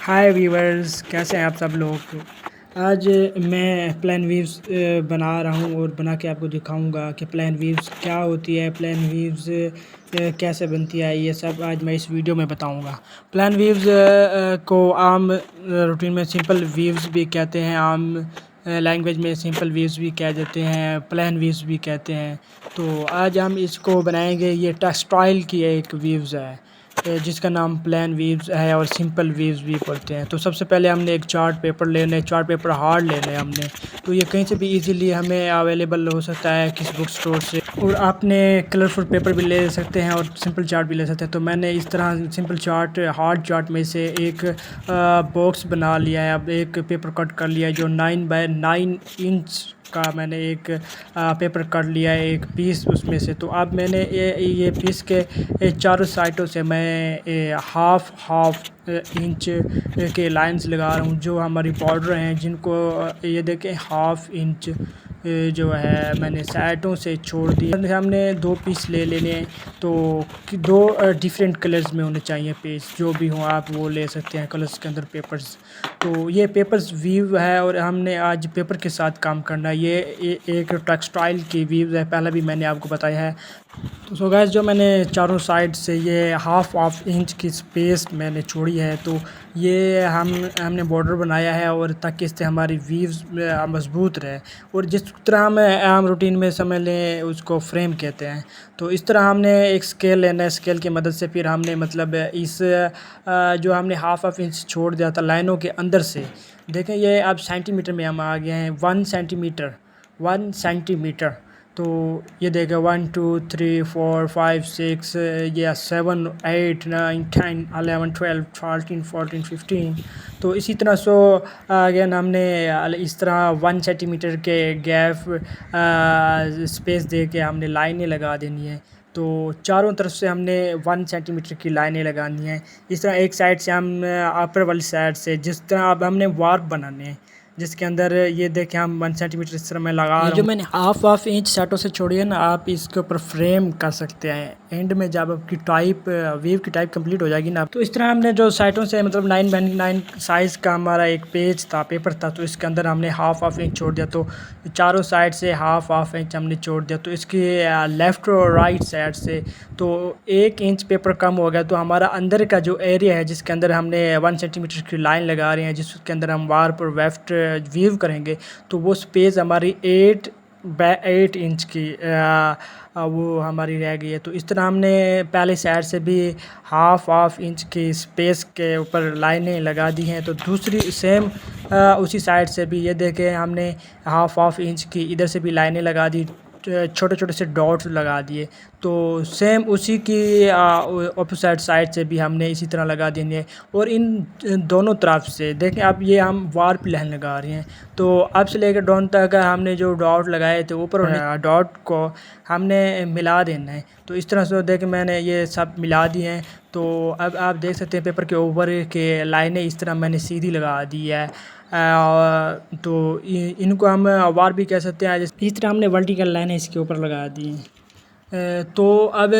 हाय viewers, कैसे हैं आप सब लोग। आज मैं प्लान व्यूज़ बना रहा हूँ और बना के आपको दिखाऊंगा कि प्लान व्यूज़ क्या होती है, प्लान व्यूज़ कैसे बनती है। ये सब आज मैं इस वीडियो में बताऊंगा। प्लान व्यूज़ को आम रूटीन में सिंपल व्यूज़ भी कहते हैं, आम लैंग्वेज में सिंपल व्यूज़ भी कह देते हैं, प्लान व्यूज़ भी कहते हैं। तो आज हम इसको बनाएंगे। ये टेक्सटाइल की एक व्यूज़ है जिसका नाम प्लान वीव्स है और सिंपल वीव्स भी पढ़ते हैं। तो सबसे पहले हमने एक चार्ट पेपर लेना है, चार्ट पेपर हार्ड लेना है हमने। तो ये कहीं से भी इजीली हमें अवेलेबल हो सकता है किसी बुक स्टोर से, और आपने कलरफुल पेपर भी ले सकते हैं और सिंपल चार्ट भी ले सकते हैं। तो मैंने इस तरह सिंपल चार्ट हार्ड चार्ट में से एक बॉक्स बना लिया है। अब एक पेपर कट कर लिया है जो 9 बाय 9 इंच का मैंने एक पेपर कट लिया है, एक पीस उसमें से। तो अब मैंने ये पीस के चारों साइडों से मैं हाफ हाफ इंच के लाइंस लगा रहा हूँ जो हमारी बॉर्डर हैं, जिनको ये देखें हाफ इंच जो है मैंने साइडों से छोड़ दिया। हमने 2 पीस ले लेने हैं, तो दो डिफरेंट कलर्स में होने चाहिए पीस, जो भी हो आप वो ले सकते हैं कलर्स के अंदर पेपर्स। तो ये पेपर्स वीव है और हमने आज पेपर के साथ काम करना है। ये एक टेक्सटाइल की वीव है, पहले भी मैंने आपको बताया है। तो सो गाइस, जो मैंने चारों साइड से ये हाफ इंच की स्पेस मैंने छोड़ी है, तो ये हमने बॉर्डर बनाया है और ताकि इससे हमारी वीव्स मजबूत रहे। और जिस तरह हम आम रूटीन में समझ लें उसको फ्रेम कहते हैं। तो इस तरह हमने एक स्केल लेना है, स्केल की मदद से फिर हमने मतलब इस जो हमने हाफ इंच छोड़ दिया था लाइनों के अंदर से, देखें ये अब सेंटीमीटर में हम आ गए हैं। 1 सेंटीमीटर। तो ये देखें 1 2 3 4 5 6 या 7 8 9 10 11 12 13 14 15। तो इसी तरह अगेन हमने इस तरह 1 सेंटीमीटर के गैप स्पेस दे के हमने लाइनें लगा देनी है। तो चारों तरफ से हमने 1 सेंटीमीटर की लाइनें लगानी है। इस तरह एक साइड से हम अपर वाली साइड से, जिस तरह अब हमने वार्प बनाने हैं जिसके अंदर ये देखें हम 1 सेंटीमीटर इस तरह मैं लगा रहा हूँ। जो मैंने हाफ इंच सेटों से छोड़ी है ना, आप इसके ऊपर फ्रेम कर सकते हैं। एंड में जब आपकी वेव की टाइप कंप्लीट हो जाएगी ना, तो इस तरह हमने जो साइटों से मतलब 9 बाय 9 साइज़ का हमारा एक पेपर था, तो इसके अंदर हमने हाफ इंच छोड़ दिया। तो चारों साइड से हाफ इंच हमने छोड़ दिया। तो इसकी लेफ़्ट और राइट साइड से तो 1 इंच पेपर कम हो गया। तो हमारा अंदर का जो एरिया है जिसके अंदर हमने 1 सेंटीमीटर की लाइन लगा रहे हैं, जिसके अंदर हम वार्प और वेफ्ट वीव करेंगे, तो वो स्पेस हमारी 8 बाय 8 इंच की वो हमारी रह गई है। तो इस तरह हमने पहले साइड से भी हाफ इंच की स्पेस के ऊपर लाइनें लगा दी हैं। तो दूसरी सेम उसी साइड से भी ये देखें हमने हाफ इंच की इधर से भी लाइनें लगा दी, छोटे छोटे से डॉट्स लगा दिए। तो सेम उसी की अपोजिट साइड से भी हमने इसी तरह लगा देंगे। और इन दोनों तरफ से देखें, अब ये हम वार्प लाइन लगा रहे हैं। तो अब से लेकर डाउन तक हमने जो डॉट लगाए थे ऊपर डॉट को हमने मिला देना है। तो इस तरह से देखें मैंने ये सब मिला दिए हैं। तो अब आप देख सकते हैं पेपर के ऊपर के लाइनें इस तरह मैंने सीधी लगा दी है। तो इनको हम वार भी कह सकते हैं। इस तरह हमने वर्टिकल लाइनें इसके ऊपर लगा दी हैं। तो अब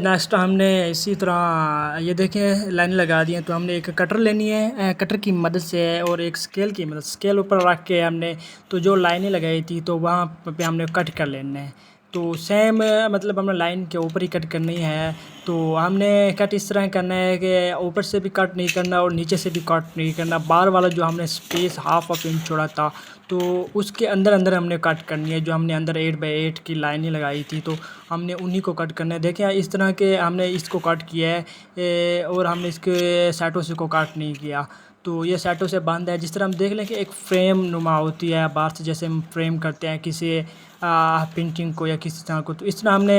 नेक्स्ट हमने इसी तरह ये देखें लाइन लगा दी हैं। तो हमने एक कटर लेनी है, कटर की मदद से और एक स्केल की मदद, स्केल ऊपर रख के हमने तो जो लाइनें लगाई थी तो वहाँ पे हमने कट कर लेना है। तो सेम मतलब हमने लाइन के ऊपर ही कट करनी है। तो हमने कट इस तरह करना है कि ऊपर से भी कट नहीं करना और नीचे से भी कट नहीं करना। बाहर वाला जो हमने स्पेस हाफ इंच छोड़ा था, तो उसके अंदर अंदर हमने कट करनी है। जो हमने अंदर 8 बाय 8 की लाइनें लगाई थी, तो हमने उन्हीं को कट करना है। देखें इस तरह के हमने इसको कट किया है और हमने इसके साइडों से को कट नहीं किया। तो ये साइडों से बंद है। जिस तरह हम देख लें कि एक फ्रेम नुमा होती है बाहर से, जैसे हम फ्रेम करते हैं किसी पेंटिंग को या किसी तरह को। तो इस तरह हमने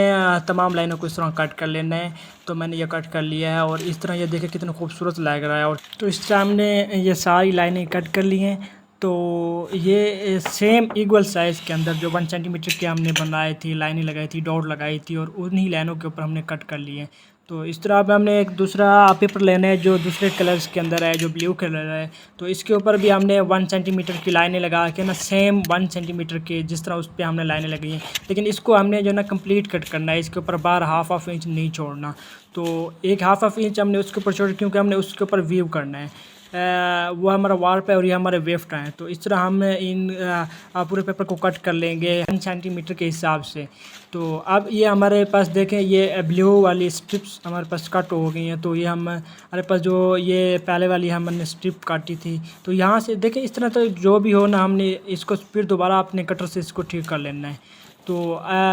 तमाम लाइनों को इस तरह कट कर लेना है। तो मैंने ये कट कर लिया है और इस तरह ये देखें कितना खूबसूरत लग रहा है। और तो इस तरह हमने ये सारी लाइनें कट कर ली हैं। तो ये सेम इक्वल साइज़ के अंदर जो 1 सेंटीमीटर के हमने बनाई थी, लाइनें लगाई थी, डॉट लगाई थी, और उन्हीं लाइनों के ऊपर हमने कट कर लिए। तो इस तरह अब हमने एक दूसरा पेपर लेना है जो दूसरे कलर्स के अंदर है, जो ब्लू कलर है। तो इसके ऊपर भी हमने 1 सेंटीमीटर की लाइनें लगा के ना, सेम 1 सेंटीमीटर के जिस तरह उस पर हमने लाइनें लगाई हैं। लेकिन इसको हमने जो ना कंप्लीट कट करना है, इसके ऊपर बाहर हाफ इंच नहीं छोड़ना। तो एक हाफ इंच हमने उसके ऊपर छोड़, क्योंकि हमने उसके ऊपर व्यू करना है। वो हमारा वार्प है और ये हमारे वेफ्ट हैं। तो इस तरह हम इन पूरे पेपर को कट कर लेंगे 1 सेंटीमीटर के हिसाब से। तो अब ये हमारे पास देखें, ये ब्लू वाली स्ट्रिप्स हमारे पास कट हो गई हैं। तो ये हमारे पास जो ये पहले वाली हमने स्ट्रिप काटी थी, तो यहाँ से देखें इस तरह। तो जो भी हो ना, हमने इसको फिर दोबारा अपने कटर से इसको ठीक कर लेना है। तो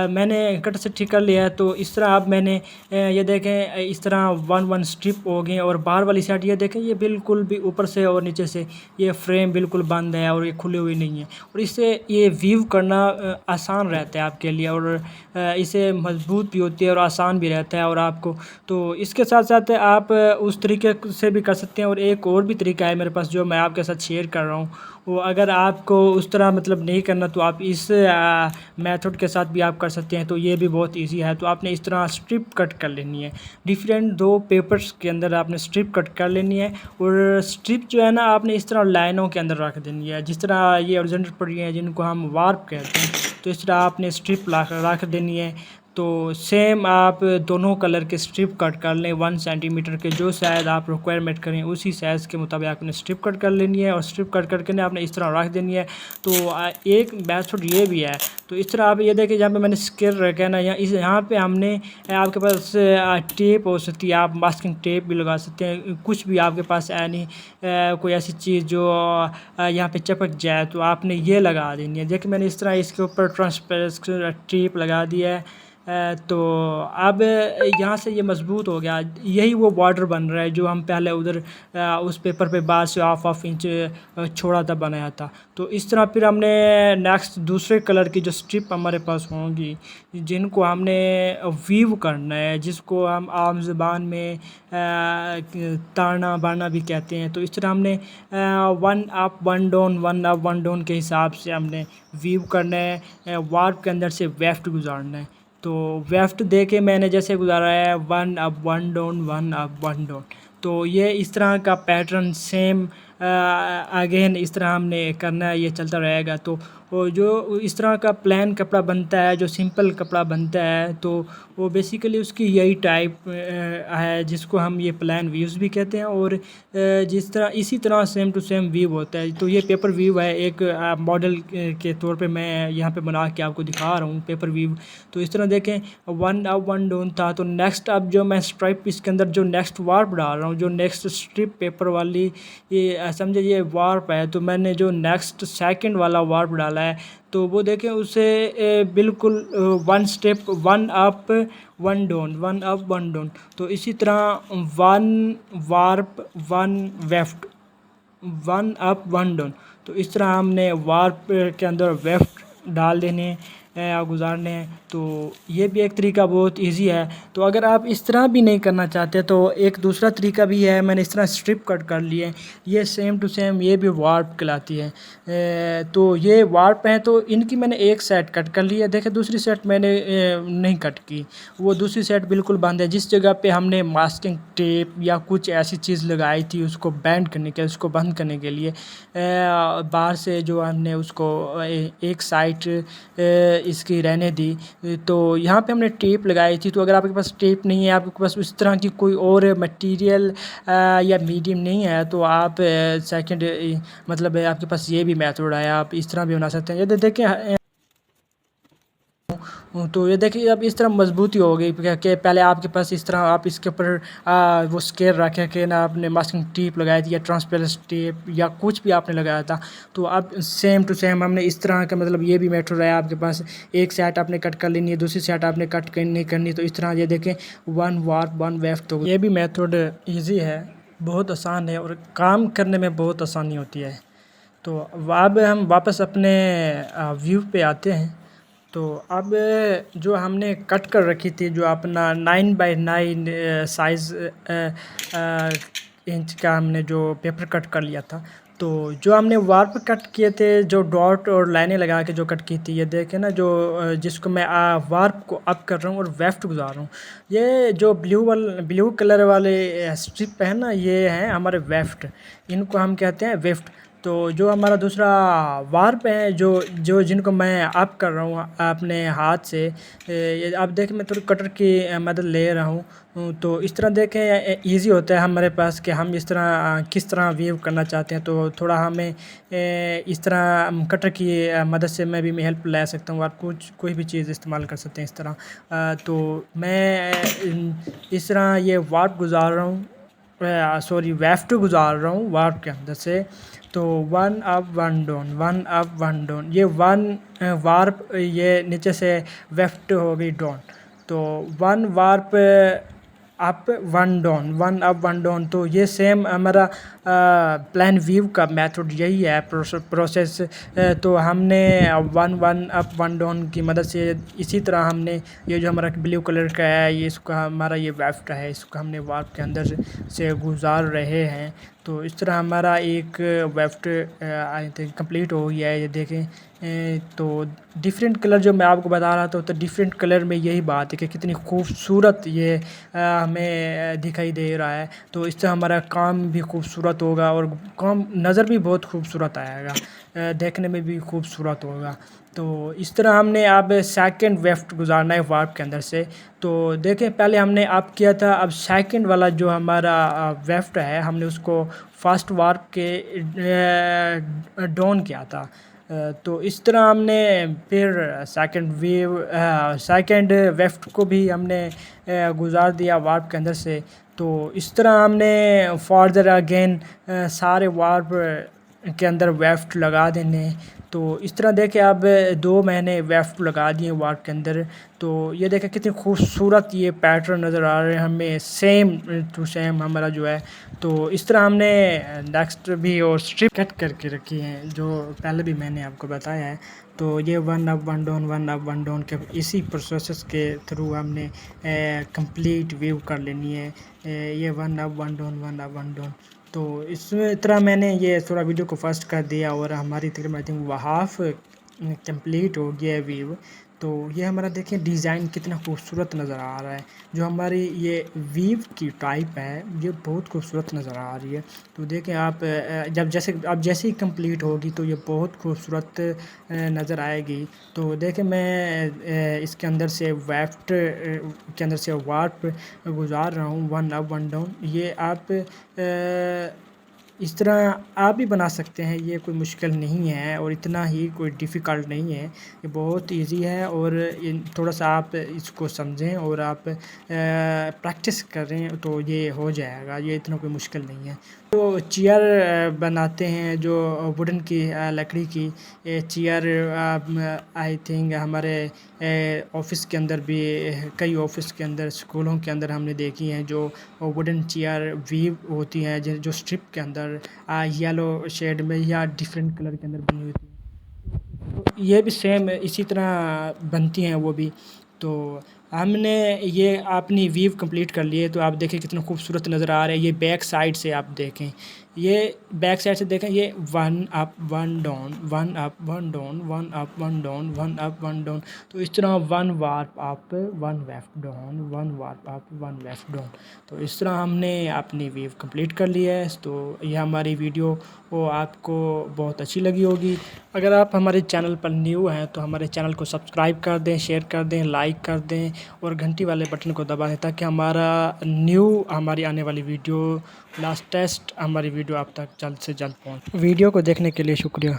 मैंने कटर से ठीक कर लिया है। तो इस तरह अब मैंने ये देखें इस तरह वन स्ट्रिप हो गई। और बाहर वाली साइड ये देखें, ये बिल्कुल भी ऊपर से और नीचे से ये फ्रेम बिल्कुल बंद है और ये खुली हुई नहीं है। और इससे ये व्यू करना आसान रहता है आपके लिए, और इसे मजबूत भी होती है और आसान भी रहता है और आपको। तो इसके साथ साथ आप उस तरीके से भी कर सकते हैं। और एक और भी तरीका है मेरे पास जो मैं आपके साथ शेयर कर रहा हूँ। वो अगर आपको उस तरह मतलब नहीं करना, तो आप इस मेथड के साथ भी आप कर सकते हैं। तो ये भी बहुत इजी है। तो आपने इस तरह स्ट्रिप कट कर लेनी है, डिफरेंट 2 पेपर्स के अंदर आपने स्ट्रिप कट कर लेनी है। और स्ट्रिप जो है ना, आपने इस तरह लाइनों के अंदर रख देनी है, जिस तरह ये ओरिजेंटल पड़ी है जिनको हम वार्प कहते हैं। तो इस तरह आपने स्ट्रिप रख देनी है। तो सेम आप दोनों कलर के स्ट्रिप कट कर लें 1 सेंटीमीटर के, जो शायद आप रिक्वायरमेंट करें उसी साइज़ के मुताबिक आपने स्ट्रिप कट कर लेनी है। और स्ट्रिप कट करके ना आपने इस तरह रख देनी है। तो एक मेथड ये भी है। तो इस तरह आप ये देखिए, जहाँ पे मैंने स्केल रखा है ना, यहाँ पे हमने आपके पास टेप हो सकती है, आप मास्किंग टेप भी लगा सकते हैं। कुछ भी आपके पास है नहीं कोई ऐसी चीज़ जो यहाँ पे चिपक जाए, तो आपने ये लगा देनी है। देखिए मैंने इस तरह इसके ऊपर ट्रांसपेरेंट टेप लगा दिया है। तो अब यहाँ से ये मज़बूत हो गया। यही वो बॉर्डर बन रहा है जो हम पहले उधर उस पेपर पे बाहर से हाफ इंच छोड़ा था, बनाया था। तो इस तरह फिर हमने नेक्स्ट दूसरे कलर की जो स्ट्रिप हमारे पास होंगी, जिनको हमने वीव करना है, जिसको हम आम ज़बान में ताड़ना बाड़ना भी कहते हैं। तो इस तरह हमने 1 अप 1 डाउन 1 अप 1 डाउन के हिसाब से हमने वीव करना है। वार्प के अंदर से वेफ्ट गुजारना है। तो वेफ्ट दे के मैंने जैसे गुजारा है 1 अप 1 डाउन 1 अप 1 डाउन। तो ये इस तरह का पैटर्न सेम अगेन इस तरह हमने करना है, ये चलता रहेगा। तो वो जो इस तरह का प्लेन कपड़ा बनता है, जो सिंपल कपड़ा बनता है, तो वो बेसिकली उसकी यही टाइप है, जिसको हम ये प्लेन व्यूज़ भी कहते हैं। और जिस तरह इसी तरह सेम टू सेम व्यू होता है। तो ये पेपर व्यू है, एक मॉडल के तौर पे मैं यहाँ पे बना के आपको दिखा रहा हूँ पेपर व्यू। तो इस तरह देखें 1 अप 1 डाउन था। तो नेक्स्ट अब जो मैं स्ट्राइप इसके अंदर जो नेक्स्ट वार्प डाल रहा हूँ, जो नेक्स्ट स्ट्रिप पेपर वाली ये समझे ये वार्प है। तो मैंने जो नेक्स्ट सेकंड वाला वार्प डाला है, तो वो देखें उसे बिल्कुल 1 step 1 up 1 down 1 up 1 down. तो इसी तरह 1 वार्प 1 वेफ्ट 1 अप 1 डाउन। तो इस तरह हमने वार्प के अंदर वेफ्ट डाल देने गुजारने हैं। तो ये भी एक तरीका बहुत इजी है। तो अगर आप इस तरह भी नहीं करना चाहते, तो एक दूसरा तरीका भी है। मैंने इस तरह स्ट्रिप कट कर लिए हैं, ये सेम टू सेम ये भी वार्प कहलाती है। तो ये वार्प हैं, तो इनकी मैंने एक सेट कट कर ली है। देखें दूसरी सेट मैंने नहीं कट की, वो दूसरी सेट बिल्कुल बंद है। जिस जगह पे हमने मास्किंग टेप या कुछ ऐसी चीज़ लगाई थी उसको बैंड करने के, उसको बंद करने के लिए, बाहर से जो हमने उसको एक साइड इसकी रहने दी। तो यहाँ पे हमने टेप लगाई थी। तो अगर आपके पास टेप नहीं है, आपके पास इस तरह की कोई और मटेरियल या मीडियम नहीं है, तो आप सेकंड मतलब आपके पास ये भी मेथड है, आप इस तरह भी बना सकते हैं। ये देखें, तो ये देखिए अब इस तरह मजबूती हो गई कि पहले आपके पास इस तरह आप इसके ऊपर वो स्केल रखे के ना, आपने मास्किंग टेप लगाई थी या ट्रांसपेरेंट टेप या कुछ भी आपने लगाया था। तो अब सेम टू सेम हमने इस तरह का मतलब ये भी मेथड है। आपके पास एक सेट आपने कट कर लेनी है, दूसरी सेट आपने कट नहीं करनी। तो इस तरह ये देखें 1 वार्प 1 वेफ्ट। तो ये भी मेथड ईजी है, बहुत आसान है और काम करने में बहुत आसानी होती है। तो अब हम वापस अपने व्यू पे आते हैं। तो अब जो हमने कट कर रखी थी, जो अपना 9x9 साइज़ इंच का हमने जो पेपर कट कर लिया था, तो जो हमने वार्प कट किए थे, जो डॉट और लाइनें लगा के जो कट की थी, ये देखें ना, जो जिसको मैं वार्प को अप कर रहा हूँ और वेफ्ट गुजार रहा हूँ। ये जो ब्लू कलर वाले स्ट्रिप है ना, ये हैं हमारे वेफ्ट, इनको हम कहते हैं वेफ्ट। तो जो हमारा दूसरा वार्प है जो जो जिनको मैं अप कर रहा हूँ अपने हाथ से, ये आप देखें मैं थोड़ी कटर की मदद ले रहा हूँ। तो इस तरह देखें इजी होता है हमारे पास कि हम इस तरह किस तरह व्यू करना चाहते हैं। तो थोड़ा हमें इस तरह कटर की मदद से मैं हेल्प ले सकता हूँ। आप कुछ कोई भी चीज़ इस्तेमाल कर सकते हैं इस तरह। तो मैं इस तरह ये वार्प गुजार रहा हूँ, सॉरी वेफ्ट गुजार रहा हूँ वार्प के अंदर से। तो one up one down, one up one down, ये वन वार्प, ये नीचे से वेफ्ट हो गई डाउन। तो one warp up one down, one up one down. तो ये सेम हमारा प्लान व्यू का मेथड यही है प्रोसेस। तो हमने one one up one down की मदद से इसी तरह हमने ये जो हमारा ब्लू कलर का है, ये इसका हमारा ये वेफ्ट है, इसको हमने वार्प के अंदर से गुजार रहे हैं। तो इस तरह हमारा एक वेफ्ट आई थिंक कंप्लीट हो गया है। ये देखें तो डिफरेंट कलर जो मैं आपको बता रहा था, तो डिफरेंट कलर में यही बात है कि कितनी खूबसूरत ये हमें दिखाई दे रहा है। तो इससे हमारा काम भी खूबसूरत होगा और काम नज़र भी बहुत खूबसूरत आएगा, देखने में भी खूबसूरत होगा। तो इस तरह हमने अब सेकंड वेफ्ट गुजारना है वार्प के अंदर से। तो देखें पहले हमने अप किया था, अब सेकंड वाला जो हमारा वेफ्ट है हमने उसको फर्स्ट वार्प के डाउन किया था। तो इस तरह हमने फिर सेकंड वेफ्ट को भी हमने गुजार दिया वार्प के अंदर से। तो इस तरह हमने फर्दर अगेन सारे वार्प के अंदर वेफ्ट लगा देने। तो इस तरह देखें अब 2 महीने वेफ्ट लगा दिए वार्प के अंदर। तो ये देखें कितनी खूबसूरत ये पैटर्न नज़र आ रहे हैं हमें, सेम टू सेम हमारा जो है। तो इस तरह हमने नेक्स्ट भी और स्ट्रिप कट करके रखी हैं जो पहले भी मैंने आपको बताया है। तो ये one up one down, one up one down के इसी प्रोसेस के थ्रू हमने कंप्लीट व्यू कर लेनी है। ये one up one down, one up one down. तो इस तरह मैंने ये थोड़ा वीडियो को फर्स्ट कर दिया और हमारी तकरीबन आई थिंक वो हाफ कंप्लीट हो गया है व्यू। तो ये हमारा देखिए डिज़ाइन कितना खूबसूरत नज़र आ रहा है। जो हमारी ये वीव की टाइप है ये बहुत खूबसूरत नज़र आ रही है। तो देखें आप जैसे ही कंप्लीट होगी तो ये बहुत खूबसूरत नज़र आएगी। तो देखें मैं इसके अंदर से वेफ्ट के अंदर से वार्प गुजार रहा हूँ वन अप वन डाउन। ये आप इस तरह आप भी बना सकते हैं, ये कोई मुश्किल नहीं है और इतना ही कोई डिफ़िकल्ट नहीं है, ये बहुत इजी है। और थोड़ा सा आप इसको समझें और आप प्रैक्टिस करें तो ये हो जाएगा, ये इतना कोई मुश्किल नहीं है। तो चेयर बनाते हैं जो वुडन की लकड़ी की चेयर, आई थिंक हमारे ऑफिस के अंदर भी, कई ऑफिस के अंदर, स्कूलों के अंदर हमने देखी हैं जो वुडन चेयर वीव होती हैं जो स्ट्रिप के अंदर येलो शेड में या डिफरेंट कलर के अंदर बनी होती हैं। तो ये भी सेम इसी तरह बनती हैं वो भी। तो हमने ये अपनी वीव कंप्लीट कर लिए। तो आप देखें कितना खूबसूरत नज़र आ रहा है। ये बैक साइड से आप देखें, ये बैक साइड से देखें, ये one up one down, one up one down, one up one down, one up one down. तो इस तरह one warp up, one weft down, one warp up, one weft down. तो इस तरह हमने अपनी वीव कंप्लीट कर ली है। तो ये हमारी वीडियो वो आपको बहुत अच्छी लगी होगी। अगर आप हमारे चैनल पर न्यू हैं तो हमारे चैनल को सब्सक्राइब कर दें, शेयर कर दें, लाइक कर दें और घंटी वाले बटन को दबा दें ताकि हमारी आने वाली वीडियो, लास्ट टेस्ट हमारी वीडियो आप तक जल्द से जल्द पहुंचे। वीडियो को देखने के लिए शुक्रिया।